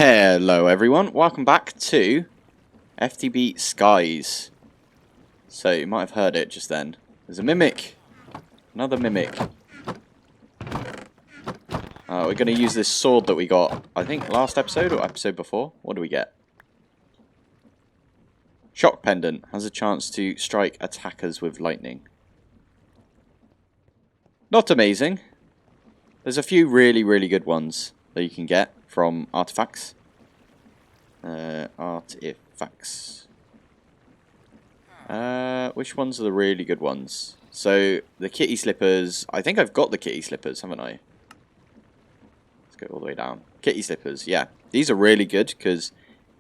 Hello everyone, welcome back to FTB Skies. So you might have heard it just then. There's a mimic. Another mimic. We're going to use this sword that we got, I think last episode or episode before. What do we get? Shock Pendant has a chance to strike attackers with lightning. Not amazing. There's a few really good ones that you can get from artifacts. Artifacts. Which ones are the really good ones? So, the kitty slippers. I think I've got the kitty slippers, haven't I? Let's go all the way down. Kitty slippers, yeah. These are really good because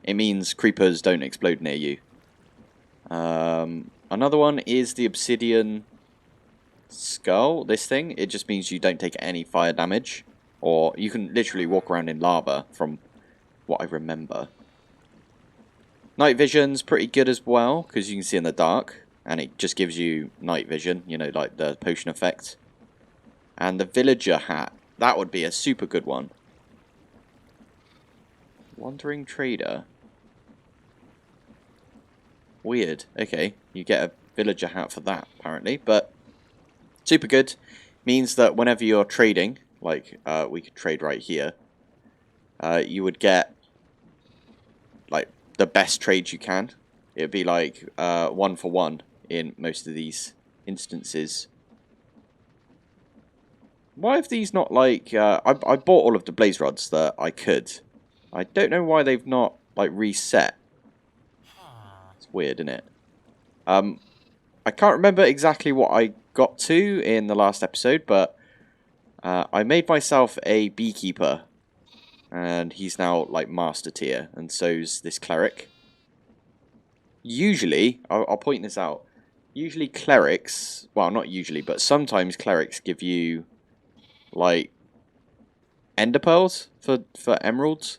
it means creepers don't explode near you. Another one is the obsidian skull. This thing, it just means you don't take any fire damage. Or you can literally walk around in lava from what I remember. Night vision's pretty good as well, because you can see in the dark, and it just gives you night vision, you know, like the potion effect. And the villager hat, that would be a super good one. Wandering trader. Weird. Okay, you get a villager hat for that, apparently, but super good. Means that whenever you're trading, like we could trade right here, you would get like the best trades you can. It would be like 1 for 1 in most of these instances. Why have these not like... I bought all of the blaze rods that I could. I don't know why they've not like reset. It's weird, isn't it? I can't remember exactly what I got to in the last episode, but I made myself a beekeeper. And he's now like master tier, and so's this cleric. Usually, I'll point this out. Usually clerics, well not usually, but sometimes clerics give you like ender pearls for emeralds.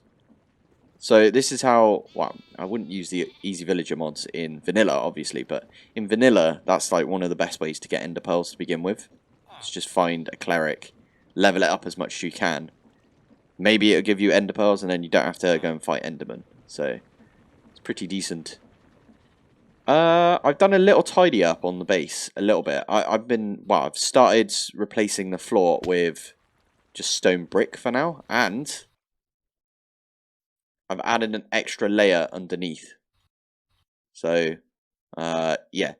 So this is how, well, I wouldn't use the easy villager mods in vanilla obviously, but in vanilla that's like one of the best ways to get ender pearls to begin with. It's just find a cleric, level it up as much as you can. Maybe it'll give you ender pearls and then you don't have to go and fight endermen. So, it's pretty decent. I've done a little tidy up on the base. A little bit. I've started replacing the floor with just stone brick for now. And I've added an extra layer underneath. So, yeah.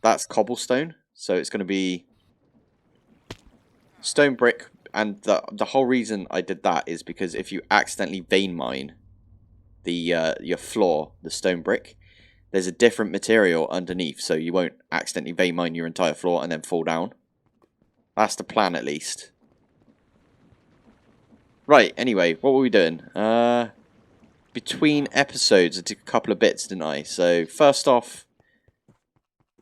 That's cobblestone. So, it's going to be stone brick. And the whole reason I did that is because if you accidentally vein mine your floor, the stone brick, there's a different material underneath, so you won't accidentally vein mine your entire floor and then fall down. That's the plan, at least. Right, anyway, what were we doing? Between episodes, I did a couple of bits, didn't I? So, first off,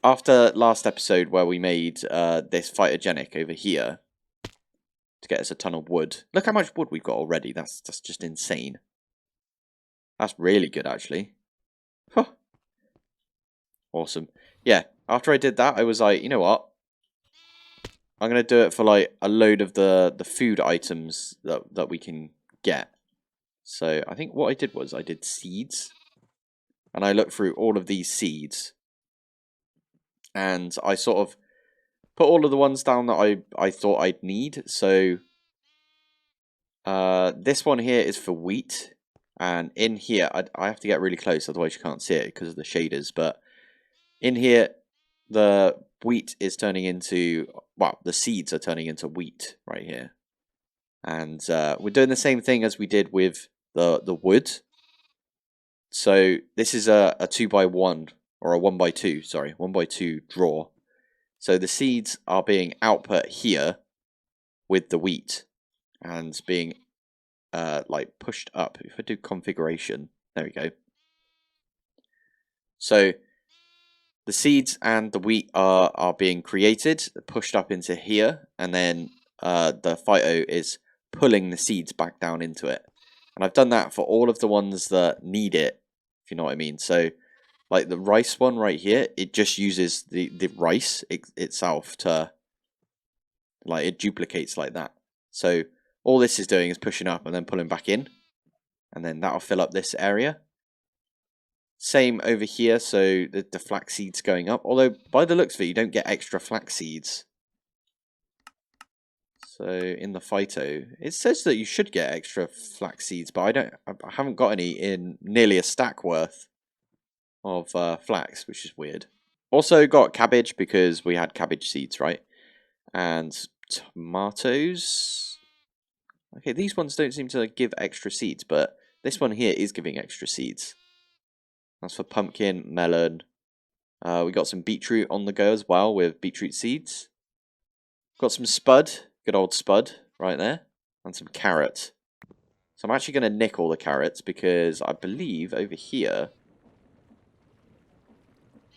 after last episode where we made this phytogenic over here, to get us a ton of wood. Look how much wood we've got already. That's just insane. That's really good, actually. Huh. Awesome. Yeah, after I did that, I was like, you know what? I'm going to do it for like a load of the food items that we can get. So I think what I did was I did seeds. And I looked through all of these seeds. And I sort of put all of the ones down that I thought I'd need. So this one here is for wheat. And in here, I have to get really close, otherwise you can't see it because of the shaders. But in here, the wheat is turning into, well, the seeds are turning into wheat right here. And we're doing the same thing as we did with the wood. So this is a 2x1, or a 1x2, sorry, 1x2 draw. So the seeds are being output here with the wheat and being like pushed up. If I do configuration, there we go. So the seeds and the wheat are being created, pushed up into here, and then the phyto is pulling the seeds back down into it. And I've done that for all of the ones that need it, if you know what I mean. So, like the rice one right here, it just uses the rice itself to, like, it duplicates like that. So all this is doing is pushing up and then pulling back in. and then that'll fill up this area. Same over here, so the flax seeds going up. Although, by the looks of it, you don't get extra flax seeds. So, in the phyto, it says that you should get extra flax seeds, but I haven't got any in nearly a stack worth of flax, which is weird. Also got cabbage because we had cabbage seeds, right? And tomatoes. Okay, these ones don't seem to give extra seeds, but this one here is giving extra seeds. That's for pumpkin, melon. We got some beetroot on the go as well with beetroot seeds. Got some spud, good old spud right there, and some carrot. So I'm actually going to nick all the carrots because I believe over here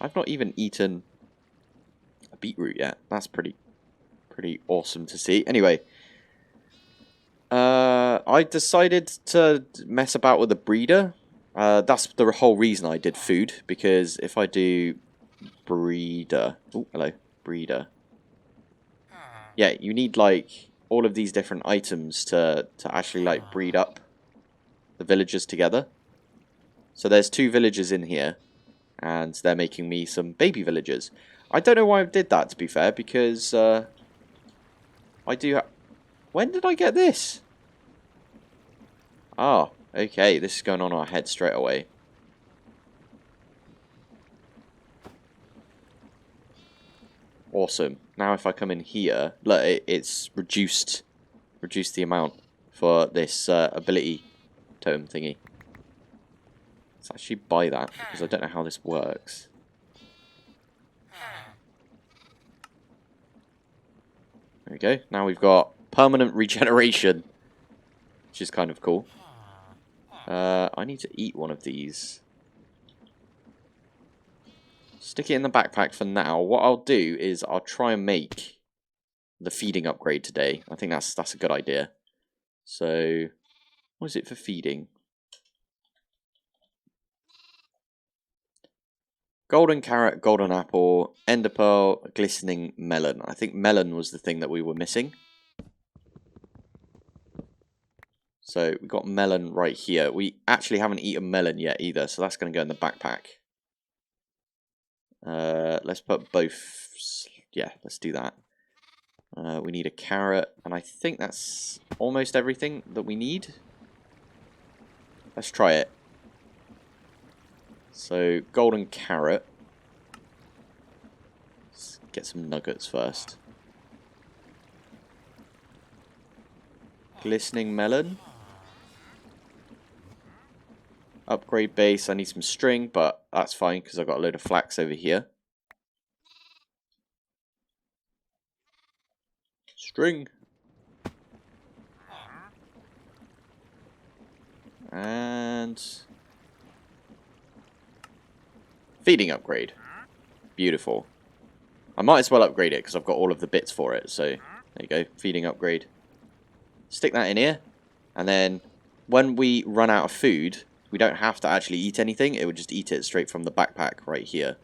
I've not even eaten a beetroot yet. That's pretty awesome to see. Anyway, I decided to mess about with a breeder. That's the whole reason I did food, because if I do breeder... Oh, hello. Breeder. Yeah, you need, like, all of these different items to actually, like, breed up the villagers together. So there's 2 villagers in here, and they're making me some baby villagers. I don't know why I did that, to be fair, because I do... When did I get this? Oh, okay, this is going on our head straight away. Awesome. Now if I come in here, look, it's reduced the amount for this ability totem thingy. Let's actually buy that, because I don't know how this works. There we go. Now we've got permanent regeneration, which is kind of cool. I need to eat one of these. Stick it in the backpack for now. What I'll do is I'll try and make the feeding upgrade today. I think that's a good idea. So, what is it for feeding? Golden carrot, golden apple, ender pearl, glistening melon. I think melon was the thing that we were missing. So we got melon right here. We actually haven't eaten melon yet either, so that's going to go in the backpack. Let's put both. Yeah, let's do that. We need a carrot, and I think that's almost everything that we need. Let's try it. So, golden carrot. Let's get some nuggets first. Glistening melon. Upgrade base. I need some string, but that's fine because I've got a load of flax over here. String. And feeding upgrade. Beautiful. I might as well upgrade it because I've got all of the bits for it. So there you go. Feeding upgrade. Stick that in here. And then when we run out of food, we don't have to actually eat anything. It would just eat it straight from the backpack right here.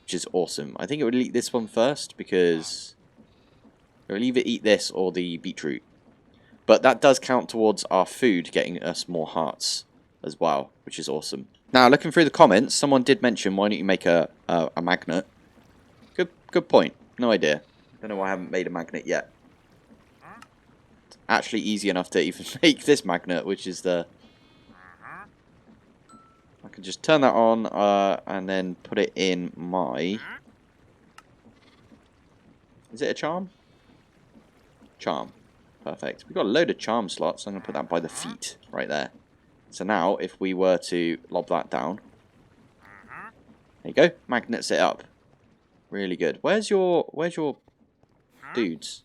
Which is awesome. I think it would eat this one first because it will either eat this or the beetroot. But that does count towards our food getting us more hearts as well, which is awesome. Now, looking through the comments, someone did mention, why don't you make a magnet? Good point. No idea. Don't know why I haven't made a magnet yet. It's actually easy enough to even make this magnet, which is the... I can just turn that on and then put it in my... Is it a charm? Charm. Perfect. We've got a load of charm slots. I'm going to put that by the feet right there. So now, if we were to lob that down... There you go. Magnets it up. Really good. Where's your dudes?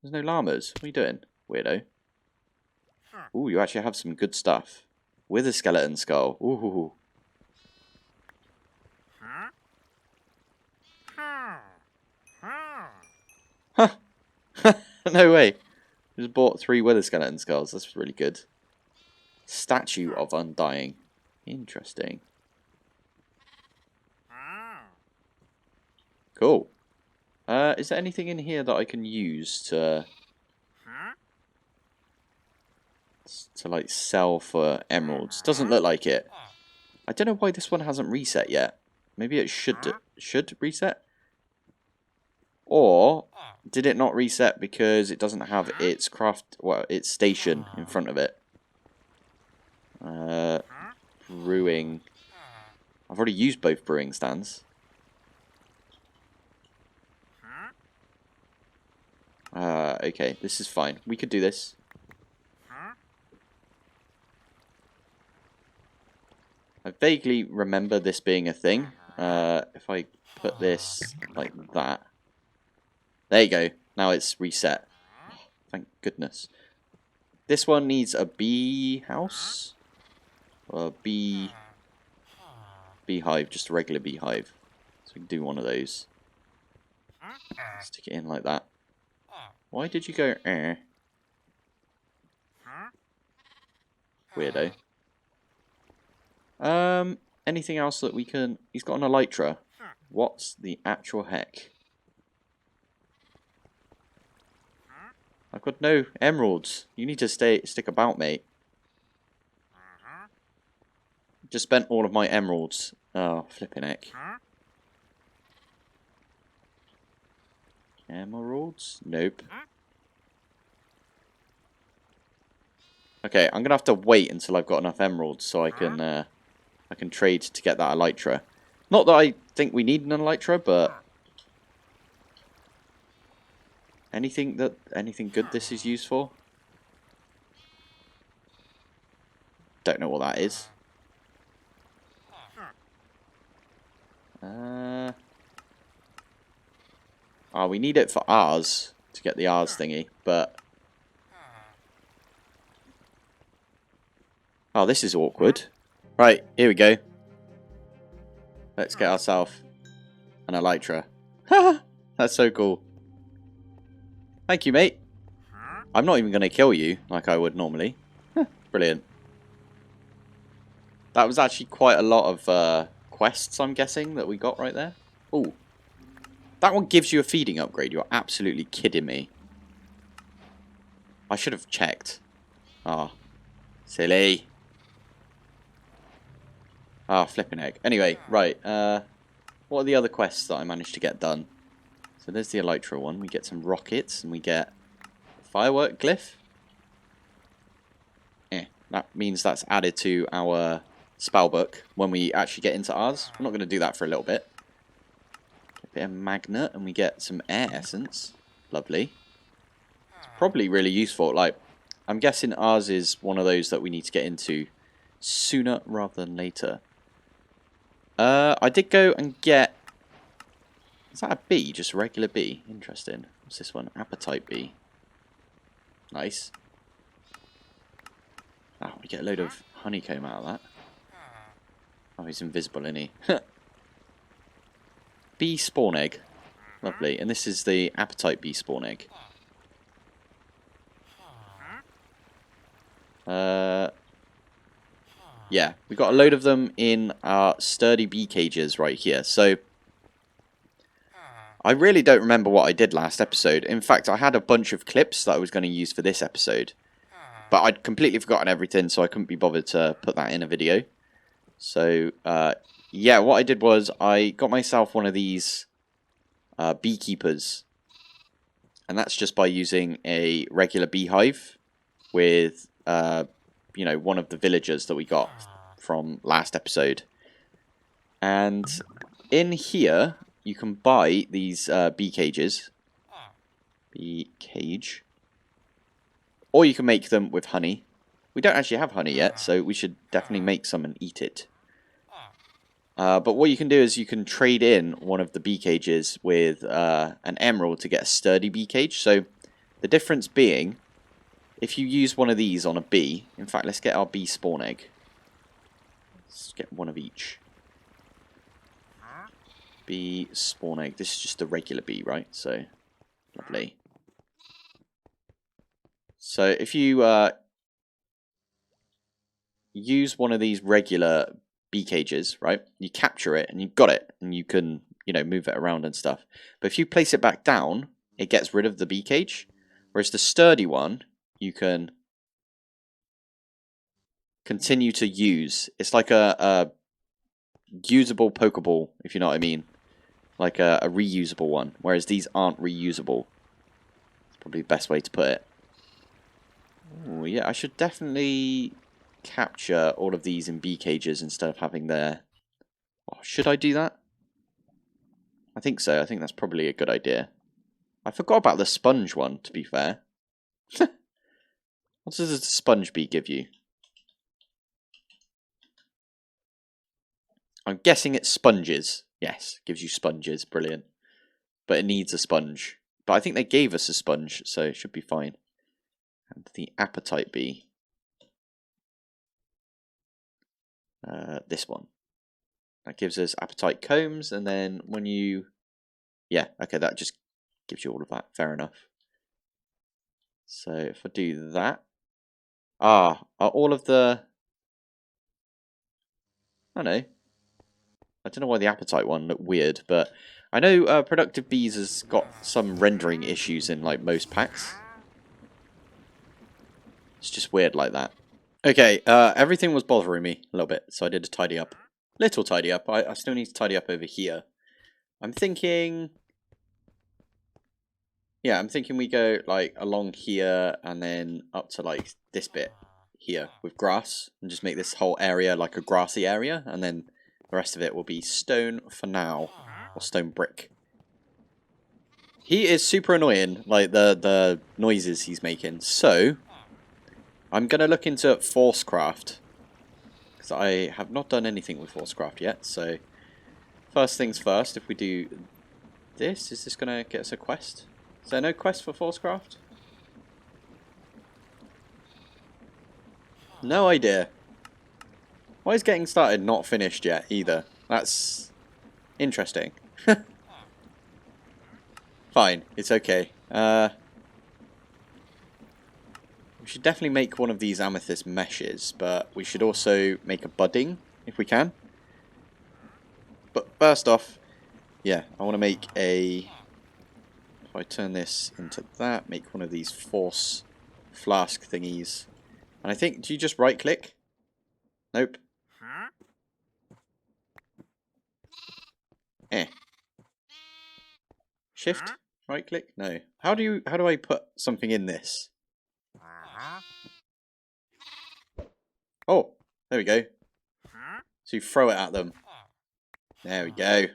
There's no llamas. What are you doing, weirdo? Ooh, you actually have some good stuff. With a skeleton skull. Ooh. Huh. No way. Just bought 3 wither skeleton skulls. That's really good. Statue of Undying. Interesting. Cool. Is there anything in here that I can use to to like sell for emeralds. Doesn't look like it. I don't know why this one hasn't reset yet. Maybe it should reset? Or did it not reset because it doesn't have its its station in front of it? Brewing. I've already used both brewing stands. Okay, this is fine. We could do this. I vaguely remember this being a thing. If I put this like that. There you go. Now it's reset. Oh, thank goodness. This one needs a bee house. Or a beehive, just a regular beehive. So we can do one of those. Stick it in like that. Why did you go Weirdo. Anything else that we can... He's got an elytra. What's the actual heck? I've got no emeralds. You need to stick about, mate. Just spent all of my emeralds. Oh, flipping heck. Emeralds? Nope. Okay, I'm gonna have to wait until I've got enough emeralds so I can trade to get that elytra. Not that I think we need an elytra, but anything good this is used for? Don't know what that is. Oh, we need it for ours to get the ours thingy, but oh, this is awkward. Right, here we go. Let's get ourselves an elytra. Haha, that's so cool. Thank you, mate. I'm not even going to kill you like I would normally. Brilliant. That was actually quite a lot of quests, I'm guessing, that we got right there. Ooh. That one gives you a feeding upgrade. You're absolutely kidding me. I should have checked. Ah. Silly. Ah, flipping egg. Anyway, right. What are the other quests that I managed to get done? So there's the elytra one. We get some rockets and we get a firework glyph. That means that's added to our spell book when we actually get into ours. We're not going to do that for a little bit. A bit of magnet and we get some air essence. Lovely. It's probably really useful. Like, I'm guessing ours is one of those that we need to get into sooner rather than later. I did go and get... Is that a bee? Just a regular bee? Interesting. What's this one? Appetite bee. Nice. Oh, we get a load of honeycomb out of that. Oh, he's invisible, isn't he? Bee spawn egg. Lovely. And this is the appetite bee spawn egg. Yeah, we got a load of them in our sturdy bee cages right here. So, I really don't remember what I did last episode. In fact, I had a bunch of clips that I was going to use for this episode. But I'd completely forgotten everything, so I couldn't be bothered to put that in a video. So, yeah, what I did was I got myself one of these beekeepers. And that's just by using a regular beehive with... you know, one of the villagers that we got from last episode. And in here, you can buy these bee cages. Bee cage. Or you can make them with honey. We don't actually have honey yet, so we should definitely make some and eat it. But what you can do is you can trade in one of the bee cages with an emerald to get a sturdy bee cage. So the difference being... If you use one of these on a bee, in fact, let's get our bee spawn egg. Let's get one of each. Bee spawn egg. This is just a regular bee, right? So, lovely. So, if you use one of these regular bee cages, right? You capture it and you've got it, and you can, you know, move it around and stuff. But if you place it back down, it gets rid of the bee cage. Whereas the sturdy one... You can continue to use. It's like a usable Pokeball, if you know what I mean. Like a reusable one, whereas these aren't reusable. It's probably the best way to put it. Oh yeah, I should definitely capture all of these in bee cages instead of having their... Oh, should I do that? I think so. I think that's probably a good idea. I forgot about the sponge one, to be fair. What does a sponge bee give you? I'm guessing it's sponges. Yes, gives you sponges. Brilliant. But it needs a sponge. But I think they gave us a sponge, so it should be fine. And the appetite bee. This one. That gives us appetite combs, and then when you... Yeah, okay, that just gives you all of that. Fair enough. So if I do that... Ah, are all of the... I don't know. I don't know why the appetite one looked weird, but I know Productive Bees has got some rendering issues in like most packs. It's just weird like that. Okay, everything was bothering me a little bit, so I did a tidy up. Little tidy up. I still need to tidy up over here. I'm thinking... Yeah, I'm thinking we go like along here and then up to like this bit here with grass and just make this whole area like a grassy area, and then the rest of it will be stone for now, or stone brick. He is super annoying, like the noises he's making. So I'm gonna look into Forcecraft because I have not done anything with Forcecraft yet. So first things first, if we do this, is this gonna get us a quest? Is there no quest for Forcecraft? No idea. Why is getting started not finished yet either? That's interesting. Fine, it's okay. We should definitely make one of these amethyst meshes, but we should also make a budding if we can. But first off, yeah, I want to make a... If I turn this into that, make one of these force flask thingies. And I think, do you just right click? Nope. Shift? Right click? No. How do I put something in this? Oh, there we go. So you throw it at them. There we go.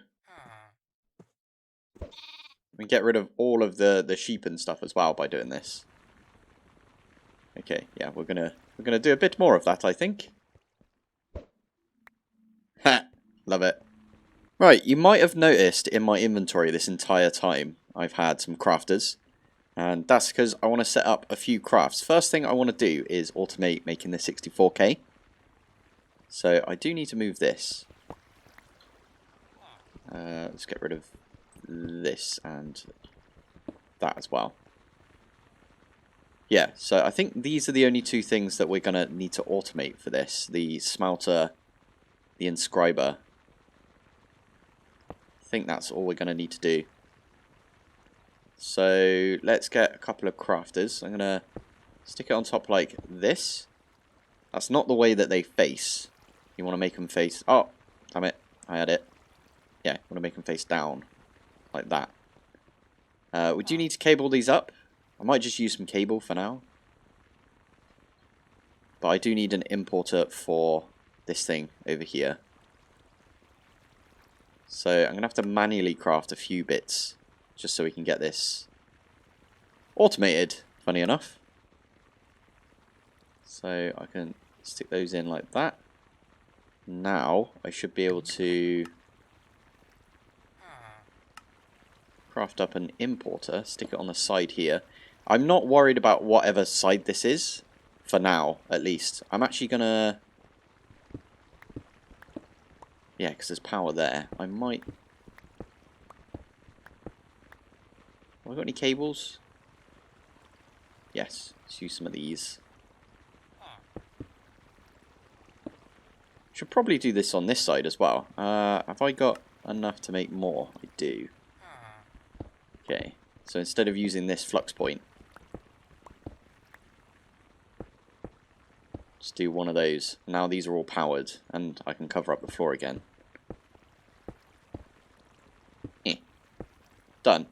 We get rid of all of the sheep and stuff as well by doing this. Okay, yeah, we're gonna do a bit more of that, I think. Ha! Love it. Right, you might have noticed in my inventory this entire time I've had some crafters. And that's because I want to set up a few crafts. First thing I want to do is automate making the 64k. So I do need to move this. Let's get rid of this and that as well. Yeah, so I think these are the only two things that we're going to need to automate for this. The smelter, the inscriber. I think that's all we're going to need to do. So let's get a couple of crafters. I'm going to stick it on top like this. That's not the way that they face. You want to make them face... Oh, damn it. I had it. Yeah, you want to make them face down. Like that. We do need to cable these up. I might just use some cable for now. But I do need an importer for this thing over here. So I'm going to have to manually craft a few bits. Just so we can get this automated, funny enough. So I can stick those in like that. Now I should be able to craft up an importer, stick it on the side here. I'm not worried about whatever side this is, for now at least. I'm actually gonna... Yeah, because there's power there. I might... Have I got any cables? Yes, let's use some of these. Should probably do this on this side as well. Have I got enough to make more? I do. Okay, so instead of using this flux point, just do one of those. Now these are all powered, and I can cover up the floor again. Done.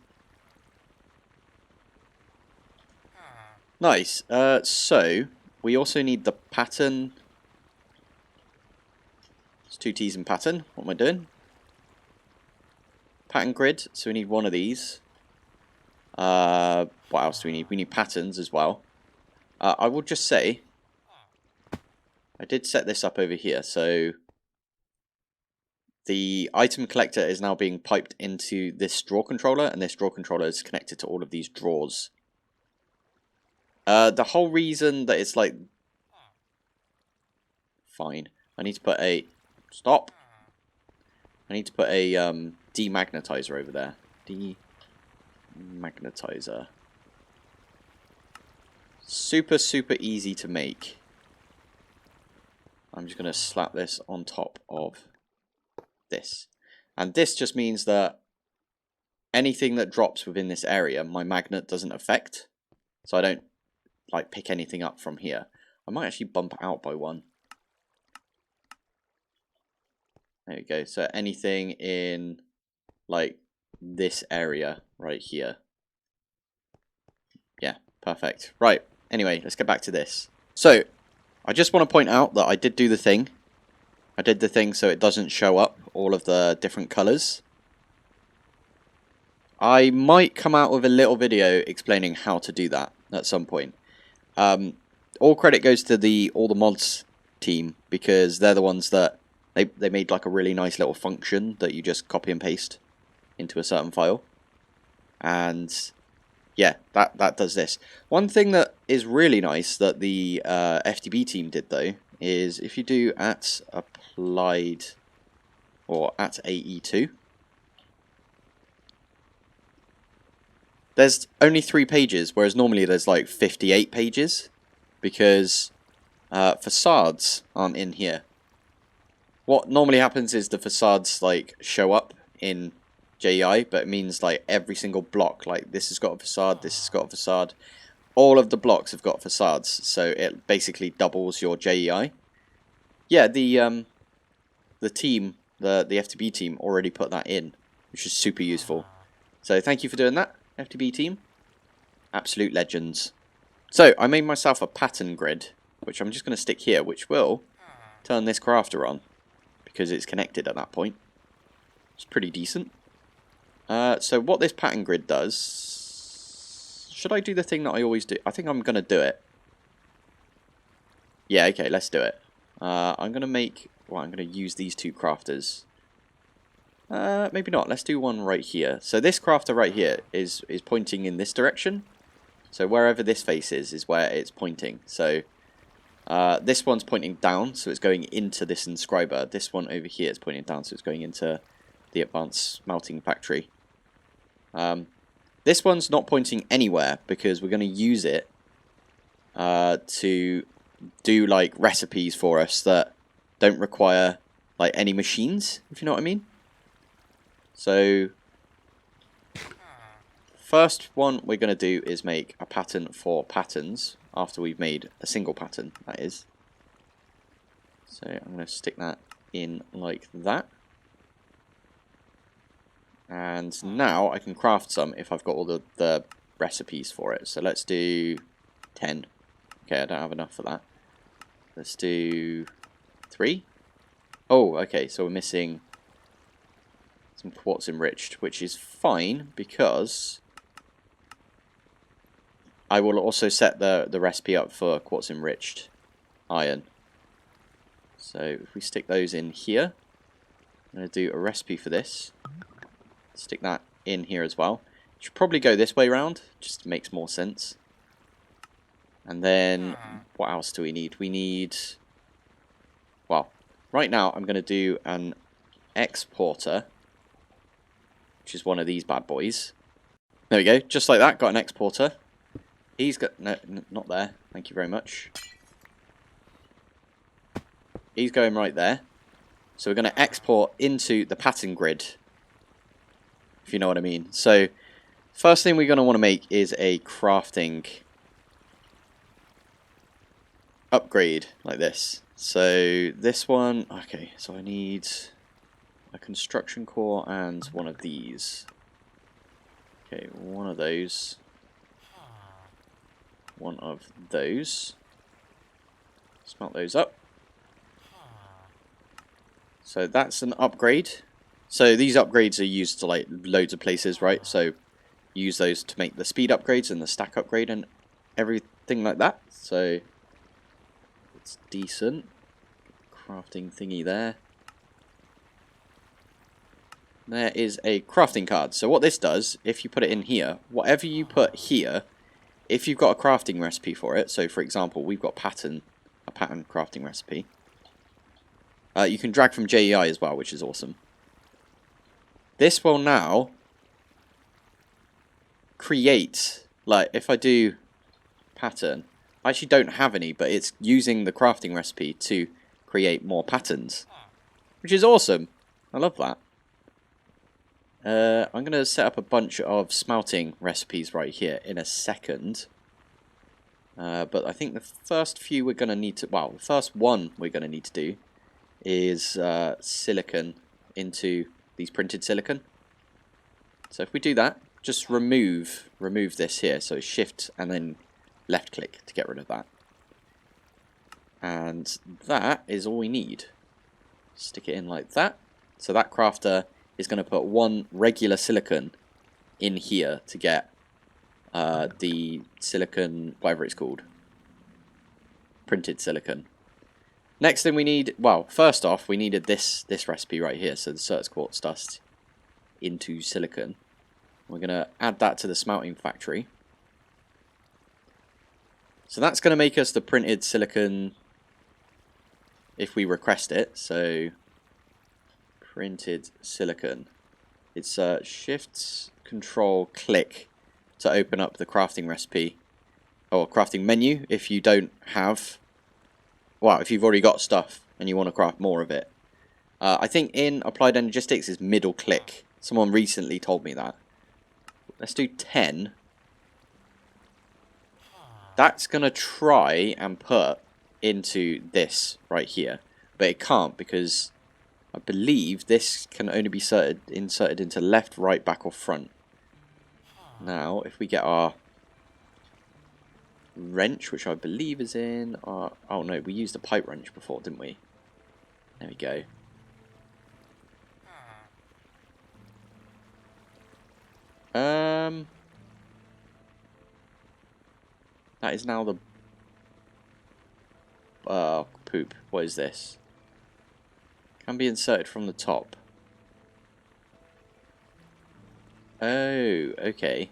Nice. So, we also need the pattern. It's 2 T's in pattern. What am I doing? Pattern grid. So we need one of these. What else do we need? We need patterns as well. I will just say, I did set this up over here, so the item collector is now being piped into this drawer controller, and this drawer controller is connected to all of these drawers. The whole reason that it's like... Fine. I need to put a... Stop! I need to put a demagnetizer over there. Demagnetizer. Super, super easy to make. I'm just going to slap this on top of this. And this just means that anything that drops within this area, my magnet doesn't affect. So I don't like pick anything up from here. I might actually bump out by 1. There we go. So anything in like this area right here. Yeah, perfect. Right. Anyway, let's get back to this. So I just want to point out that I did do the thing. I did the thing so it doesn't show up all of the different colors. I might come out with a little video explaining how to do that at some point. All credit goes to all the mods team, because they're the ones that they made like a really nice little function that you just copy and paste into a certain file. And yeah, that does this. One thing that is really nice that the FTB team did though is if you do @applied or @AE2, there's only 3 pages, whereas normally there's like 58 pages, because facades aren't in here. What normally happens is the facades like show up in JEI, but it means like every single block, like this has got a facade, this has got a facade, all of the blocks have got facades, so it basically doubles your JEI. Yeah, the team, the FTB team already put that in, which is super useful. So thank you for doing that, FTB team. Absolute legends. So I made myself a pattern grid, which I'm just going to stick here, which will turn this crafter on, because it's connected at that point. It's pretty decent. So what this pattern grid does... Should I do the thing that I always do? I think I'm going to do it. Yeah, okay, let's do it. I'm going to make... Well, I'm going to use these 2 crafters. Maybe not. Let's do one right here. So this crafter right here is pointing in this direction. So wherever this face is where it's pointing. So this one's pointing down, so it's going into this inscriber. This one over here is pointing down, so it's going into the advanced smelting factory. This one's not pointing anywhere because we're going to use it to do like recipes for us that don't require like any machines, if you know what I mean. So first one we're going to do is make a pattern for patterns after we've made a single pattern, that is. So I'm going to stick that in like that. And now I can craft some if I've got all the recipes for it. So let's do 10. Okay, I don't have enough for that. Let's do 3. Oh, okay, so we're missing some quartz enriched, which is fine because I will also set the recipe up for quartz enriched iron. So if we stick those in here, I'm going to do a recipe for this. Stick that in here as well. Should probably go this way around, just makes more sense. And then what else do we need? We need, well, right now I'm going to do an exporter, which is one of these bad boys. There we go, just like that, got an exporter. He's got, no, not there, thank you very much. He's going right there. So we're going to export into the pattern grid, if you know what I mean. So first thing we're going to want to make is a crafting upgrade like this. So this one, okay, so I need a construction core and one of these. Okay, one of those. One of those. Smelt those up. So that's an upgrade. So these upgrades are used to like loads of places, right? So use those to make the speed upgrades and the stack upgrade and everything like that. So it's decent. Crafting thingy there. There is a crafting card. So what this does, if you put it in here, whatever you put here, if you've got a crafting recipe for it, so for example, we've got a pattern crafting recipe, you can drag from JEI as well, which is awesome. This will now create, like, if I do pattern, I actually don't have any, but it's using the crafting recipe to create more patterns, which is awesome. I love that. I'm going to set up a bunch of smelting recipes right here in a second. But I think the first few we're going to need to, well, the first one we're going to need to do is silicon into these printed silicon. So if we do that, just remove this here. So shift and then left click to get rid of that. And that is all we need. Stick it in like that. So that crafter is going to put one regular silicon in here to get the silicon, whatever it's called, printed silicon. Next thing we need, well, first off, we needed this recipe right here, so the certs quartz dust into silicon. We're going to add that to the smelting factory. So that's going to make us the printed silicon if we request it. So printed silicon. It's shift, control, click to open up the crafting recipe or crafting menu if you don't have, well, if you've already got stuff and you want to craft more of it. I think in applied energistics is middle click. Someone recently told me that. Let's do 10. That's going to try and put into this right here, but it can't because I believe this can only be inserted into left, right, back or front. Now, if we get our wrench, which I believe is in our... Oh no, we used a pipe wrench before, didn't we? There we go. That is now the... poop. What is this? Can be inserted from the top. Oh, okay.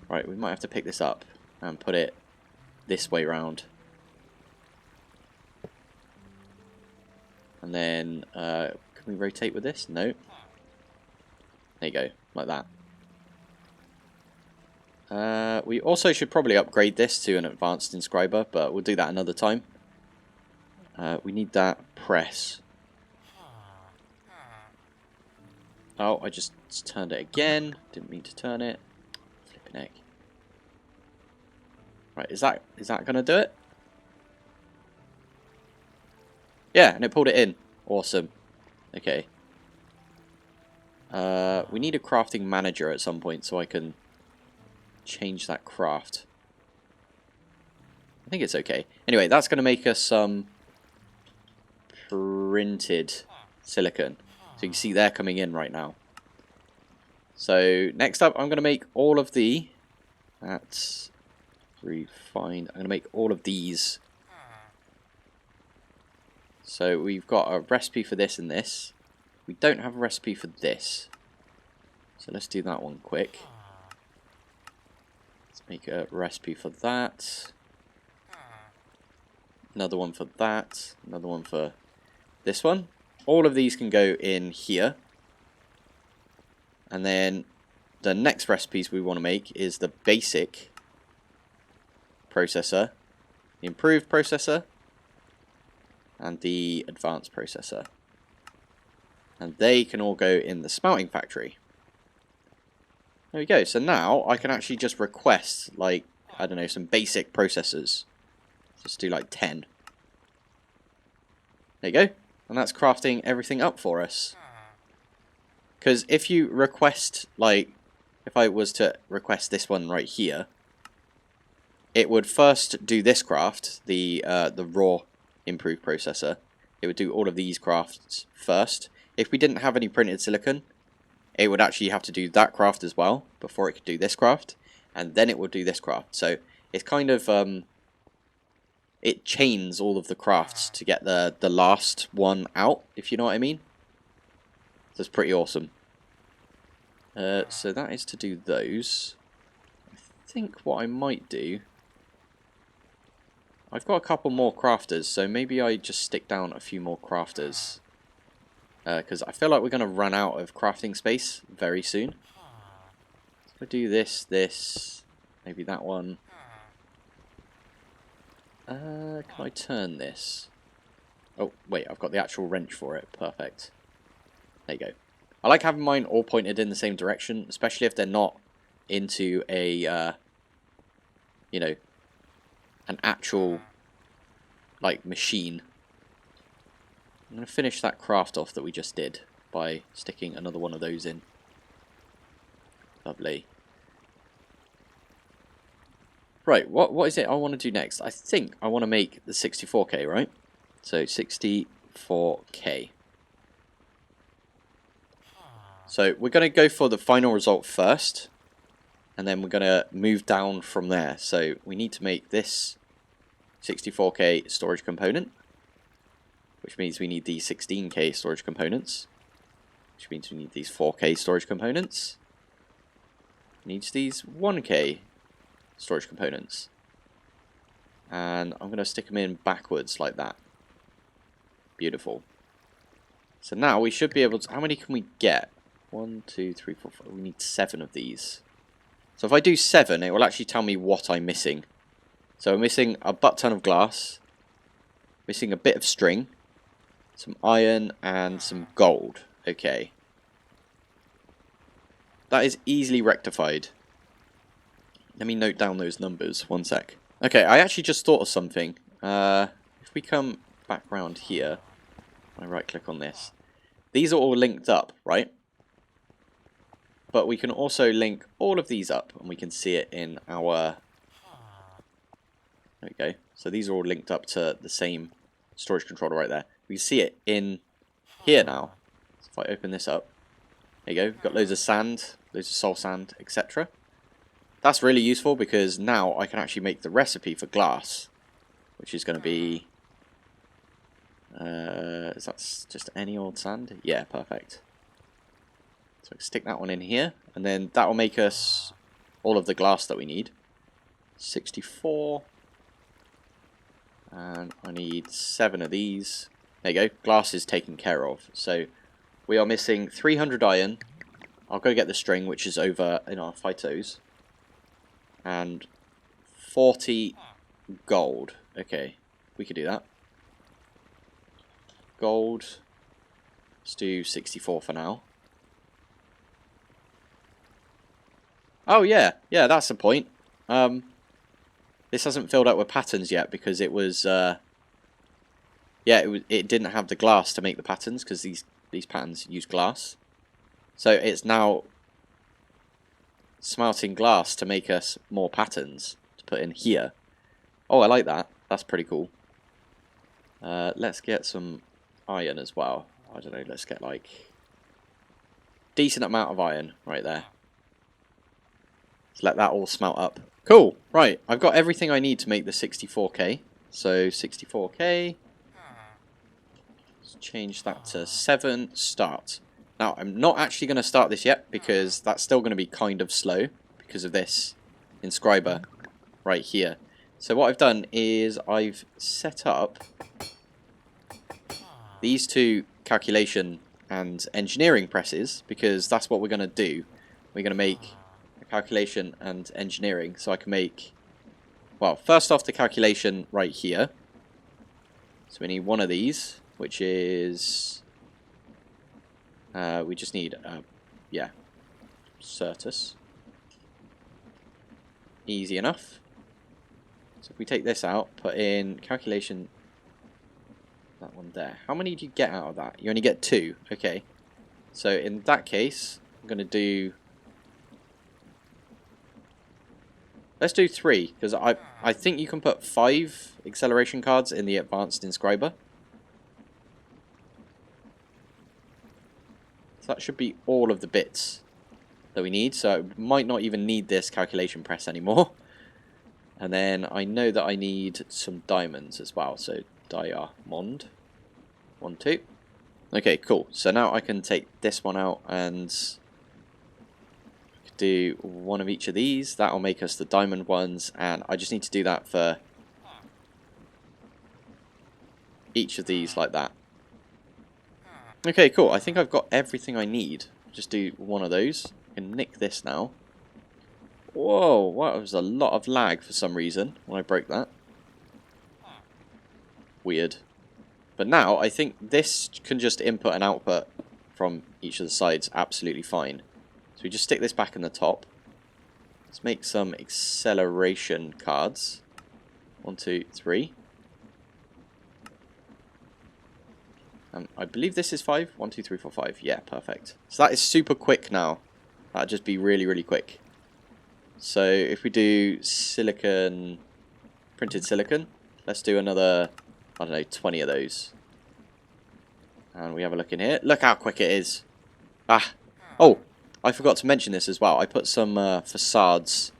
Right, we might have to pick this up and put it this way round. And then, can we rotate with this? No. There you go, like that. We also should probably upgrade this to an advanced inscriber, but we'll do that another time. We need that press. Oh, I just turned it again. Didn't mean to turn it. Flipping heck. Right, is that gonna do it? Yeah, and it pulled it in. Awesome. Okay. We need a crafting manager at some point so I can change that craft. I think it's okay. Anyway, that's going to make us some printed silicon. So you can see they're coming in right now. So next up, I'm going to make all of the... That's refined. I'm going to make all of these. So we've got a recipe for this and this. We don't have a recipe for this. So let's do that one quick. Let's make a recipe for that. Another one for that. Another one for this one. All of these can go in here. And then the next recipes we want to make is the basic processor, the improved processor, and the advanced processor. And they can all go in the smelting factory. There we go. So now I can actually just request, like, I don't know, some basic processors. Just do like 10. There you go. And that's crafting everything up for us. Because if you request, like, if I was to request this one right here, it would first do this craft, the raw improved processor. It would do all of these crafts first. If we didn't have any printed silicon, it would actually have to do that craft as well before it could do this craft, and then it would do this craft. So it's kind of it chains all of the crafts to get the last one out, if you know what I mean. So it's pretty awesome. So that is to do those. I think what I might do, I've got a couple more crafters, so maybe I just stick down a few more crafters. Because I feel like we're going to run out of crafting space very soon. So we'll do this, maybe that one. Can I turn this? Oh, wait, I've got the actual wrench for it. Perfect. There you go. I like having mine all pointed in the same direction, especially if they're not into a, you know, an actual, like, machine. I'm going to finish that craft off that we just did by sticking another one of those in. Lovely. Right, what is it I want to do next? I think I want to make the 64K, right? So 64K. So we're going to go for the final result first, and then we're going to move down from there. So we need to make this 64K storage component, which means we need these 16K storage components, which means we need these 4K storage components, needs these 1K storage components, and I'm going to stick them in backwards like that. Beautiful. So now we should be able to, how many can we get? 1, 2, 3, 4, 5, we need 7 of these. So if I do 7, it will actually tell me what I'm missing. So I'm missing a butt ton of glass, missing a bit of string, some iron, and some gold. Okay. That is easily rectified. Let me note down those numbers. One sec. Okay, I actually just thought of something. If we come back round here, I right click on this. These are all linked up, right? But we can also link all of these up, and we can see it in our... There we go. So these are all linked up to the same storage controller right there. We see it in here now. So if I open this up, there you go. We've got loads of sand, loads of soul sand, etc. That's really useful because now I can actually make the recipe for glass, which is going to be... is that just any old sand? Yeah, perfect. So I can stick that one in here, and then that will make us all of the glass that we need. 64. And I need 7 of these. There you go. Glass is taken care of. So we are missing 300 iron. I'll go get the string, which is over in our phytos. And 40 gold. Okay, we could do that. Gold. Let's do 64 for now. Oh yeah, that's the point. This hasn't filled up with patterns yet because it was, it didn't have the glass to make the patterns because these patterns use glass. So it's now smelting glass to make us more patterns to put in here. Oh, I like that. That's pretty cool. Let's get some iron as well. I don't know, let's get like decent amount of iron right there. Let's let that all smelt up. Cool. Right, I've got everything I need to make the 64K. So 64K. Let's change that to 7. Start. Now, I'm not actually going to start this yet because that's still going to be kind of slow because of this inscriber right here. So what I've done is I've set up these 2 calculation and engineering presses because that's what we're going to do. We're going to make calculation and engineering, so I can make, well, first off the calculation right here. So we need one of these, which is, we just need, yeah, Certus. Easy enough. So if we take this out, put in calculation, that one there. How many do you get out of that? You only get 2. Okay. So in that case, I'm going to do... Let's do 3, because I think you can put 5 acceleration cards in the advanced inscriber. So that should be all of the bits that we need. So I might not even need this calculation press anymore. And then I know that I need some diamonds as well. So diamond. 1, 2. Okay, cool. So now I can take this one out and do one of each of these. That'll make us the diamond ones. And I just need to do that for each of these like that. Okay, cool. I think I've got everything I need. Just do one of those. I can nick this now. Whoa, that was a lot of lag for some reason when I broke that. Weird. But now I think this can just input and output from each of the sides absolutely fine. So we just stick this back in the top. Let's make some acceleration cards. 1, 2, 3. I believe this is 5. 1, 2, 3, 4, 5. Yeah, perfect. So that is super quick now. That'll just be really, really quick. So if we do silicon, printed silicon, let's do another, I don't know, 20 of those. And we have a look in here. Look how quick it is. Ah. Oh, I forgot to mention this as well. I put some facades,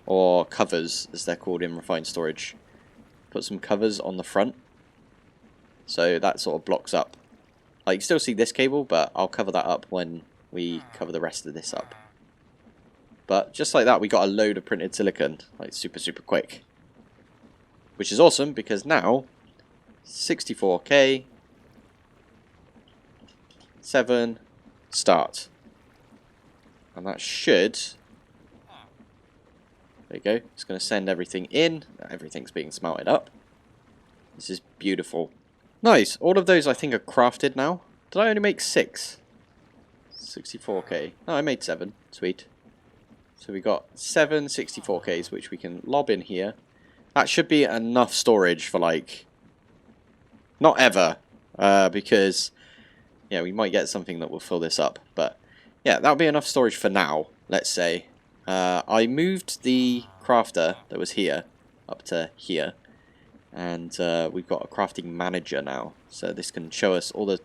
or covers, as they're called in refined storage. Put some covers on the front. So that sort of blocks up. Like, you still see this cable, but I'll cover that up when we cover the rest of this up. But just like that, we got a load of printed silicon, like super, super quick. Which is awesome, because now, 64k, 7, start. And that should, there you go, it's going to send everything in. Everything's being smelted up. This is beautiful. Nice. All of those I think are crafted now. Did I only make 6? 64k. No, I made 7. Sweet. So we got 7 64ks, which we can lob in here. That should be enough storage for, like, not ever, because, yeah, we might get something that will fill this up. But, yeah, that'll be enough storage for now, let's say. I moved the crafter that was here up to here. And we've got a crafting manager now, so this can show us all the...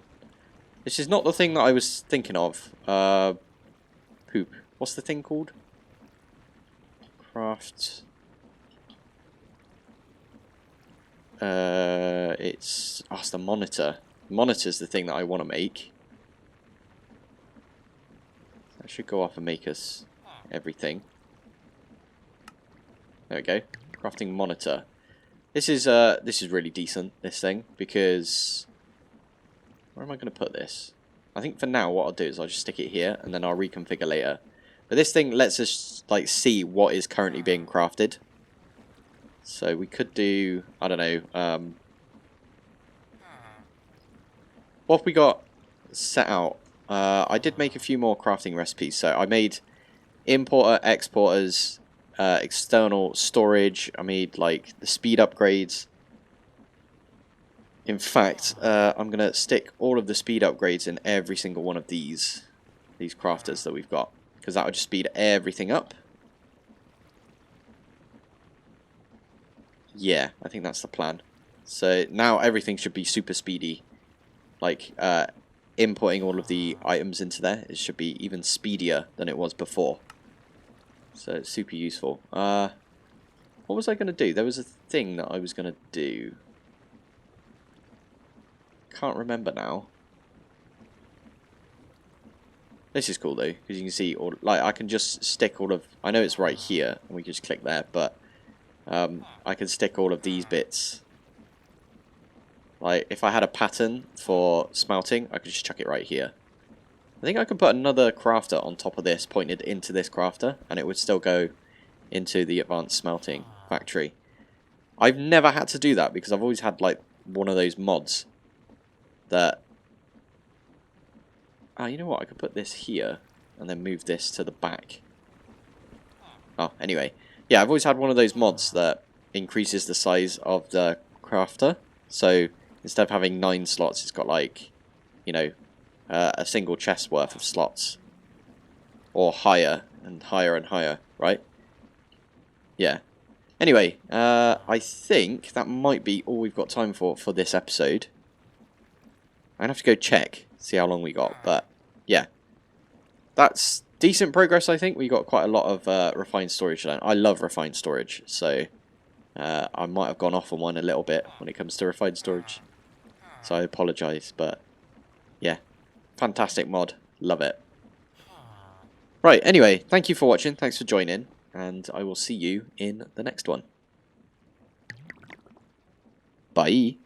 This is not the thing that I was thinking of. Poop. What's the thing called? Craft... it's the monitor. Monitor's the thing that I want to make. That should go off and make us everything. There we go. Crafting monitor. This is really decent, this thing, because where am I going to put this? I think for now what I'll do is I'll just stick it here and then I'll reconfigure later. But this thing lets us like see what is currently being crafted. So we could do, I don't know, what have we got set out? I did make a few more crafting recipes. So I made importer, exporters, external storage. I made like the speed upgrades. In fact, I'm gonna stick all of the speed upgrades in every single one of these crafters that we've got, because that would just speed everything up. Yeah, I think that's the plan. So now everything should be super speedy. Like inputting all of the items into there, it should be even speedier than it was before. So it's super useful. What was I going to do? There was a thing that I was going to do. Can't remember now. This is cool though, because you can see, all, like, I can just stick all of... I know it's right here, and we can just click there, but I can stick all of these bits. Like, if I had a pattern for smelting, I could just chuck it right here. I think I could put another crafter on top of this, pointed into this crafter, and it would still go into the advanced smelting factory. I've never had to do that because I've always had like one of those mods that... Oh, you know what? I could put this here and then move this to the back. Oh, anyway. Yeah, I've always had one of those mods that increases the size of the crafter. So instead of having 9 slots, it's got like, you know, a single chest worth of slots. Or higher and higher and higher, right? Yeah. Anyway, I think that might be all we've got time for this episode. I'm going to have to go check, see how long we got, but yeah. That's decent progress, I think. We got quite a lot of refined storage. I love refined storage, so I might have gone off on one a little bit when it comes to refined storage. So I apologise, but yeah. Fantastic mod. Love it. Right, anyway, thank you for watching. Thanks for joining, and I will see you in the next one. Bye.